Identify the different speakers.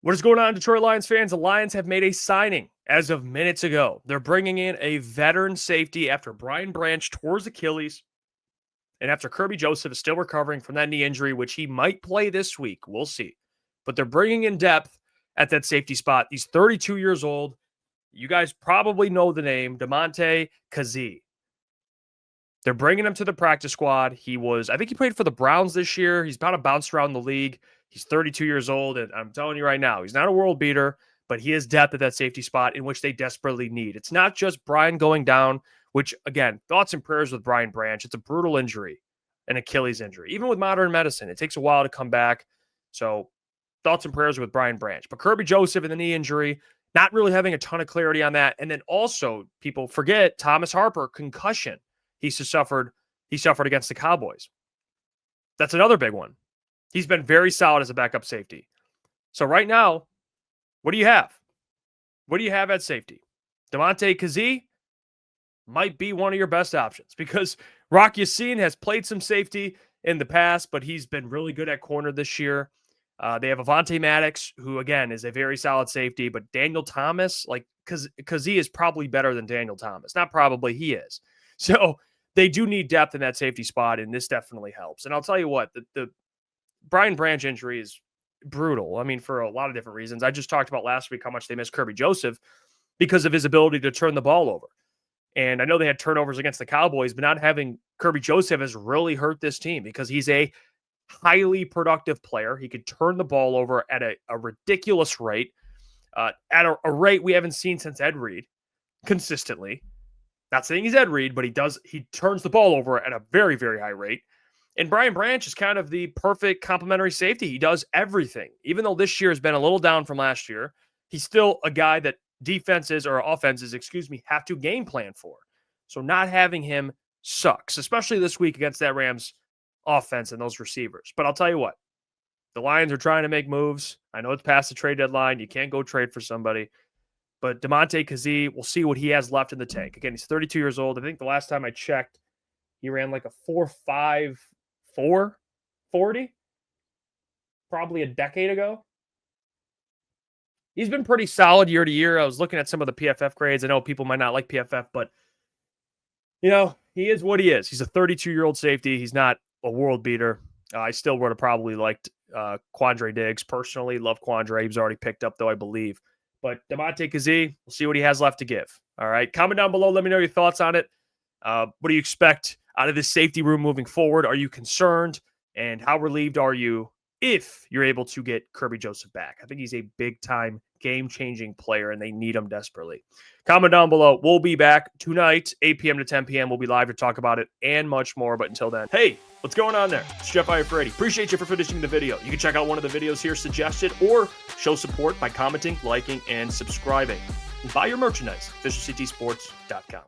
Speaker 1: What is going on, Detroit Lions fans? The Lions have made a signing as of minutes ago. They're bringing in a veteran safety after Brian Branch tore his Achilles and after Kerby Joseph is still recovering from that knee injury, which he might play this week. We'll see. But they're bringing in depth at that safety spot. He's 32 years old. You guys probably know the name, Demontae Kazee. They're bringing him to the practice squad. I think he played for the Browns this year. He's about to bounce around the league. He's 32 years old, and I'm telling you right now, he's not a world beater, but he has depth at that safety spot in which they desperately need. It's not just Brian going down, which, again, thoughts and prayers with Brian Branch. It's a brutal injury, an Achilles injury. Even with modern medicine, it takes a while to come back. So thoughts and prayers with Brian Branch. But Kerby Joseph and the knee injury, not really having a ton of clarity on that. And then also, people forget Thomas Harper, concussion. He suffered against the Cowboys. That's another big one. He's been very solid as a backup safety. So right now, what do you have? What do you have at safety? Demontae Kazee might be one of your best options because Rock Ya-Sin has played some safety in the past, but he's been really good at corner this year. They have Avonte Maddox, who, again, is a very solid safety, but Daniel Thomas, Kazee is probably better than Daniel Thomas. Not probably, he is. So they do need depth in that safety spot, and this definitely helps. And I'll tell you what, the Brian Branch injury is brutal. I mean, for a lot of different reasons. I just talked about last week how much they missed Kerby Joseph because of his ability to turn the ball over. And I know they had turnovers against the Cowboys, but not having Kerby Joseph has really hurt this team because he's a highly productive player. He could turn the ball over at a ridiculous rate, at a rate we haven't seen since Ed Reed consistently. Not saying he's Ed Reed, but he turns the ball over at a very, very high rate. And Brian Branch is kind of the perfect complementary safety. He does everything. Even though this year has been a little down from last year, he's still a guy that offenses, have to game plan for. So not having him sucks, especially this week against that Rams offense and those receivers. But I'll tell you what, the Lions are trying to make moves. I know it's past the trade deadline. You can't go trade for somebody. But Demontae Kazee, we'll see what he has left in the tank. Again, he's 32 years old. I think the last time I checked, he ran like a 4.54 40, probably a decade ago. He's been pretty solid year to year. I was looking at some of the PFF grades. I know people might not like PFF, but, he is what he is. He's a 32-year-old safety. He's not a world beater. I still would have probably liked Quandre Diggs. Personally, love Quandre. He was already picked up, though, I believe. But Demontae Kazee, we'll see what he has left to give. All right, comment down below. Let me know your thoughts on it. What do you expect out of this safety room moving forward? Are you concerned? And how relieved are you if you're able to get Kerby Joseph back? I think he's a big-time, game-changing player, and they need him desperately. Comment down below. We'll be back tonight, 8 p.m. to 10 p.m. We'll be live to talk about it and much more. But until then, hey, what's going on there? It's Jeff Iafrate. Appreciate you for finishing the video. You can check out one of the videos here suggested or show support by commenting, liking, and subscribing. And buy your merchandise, officialctsports.com.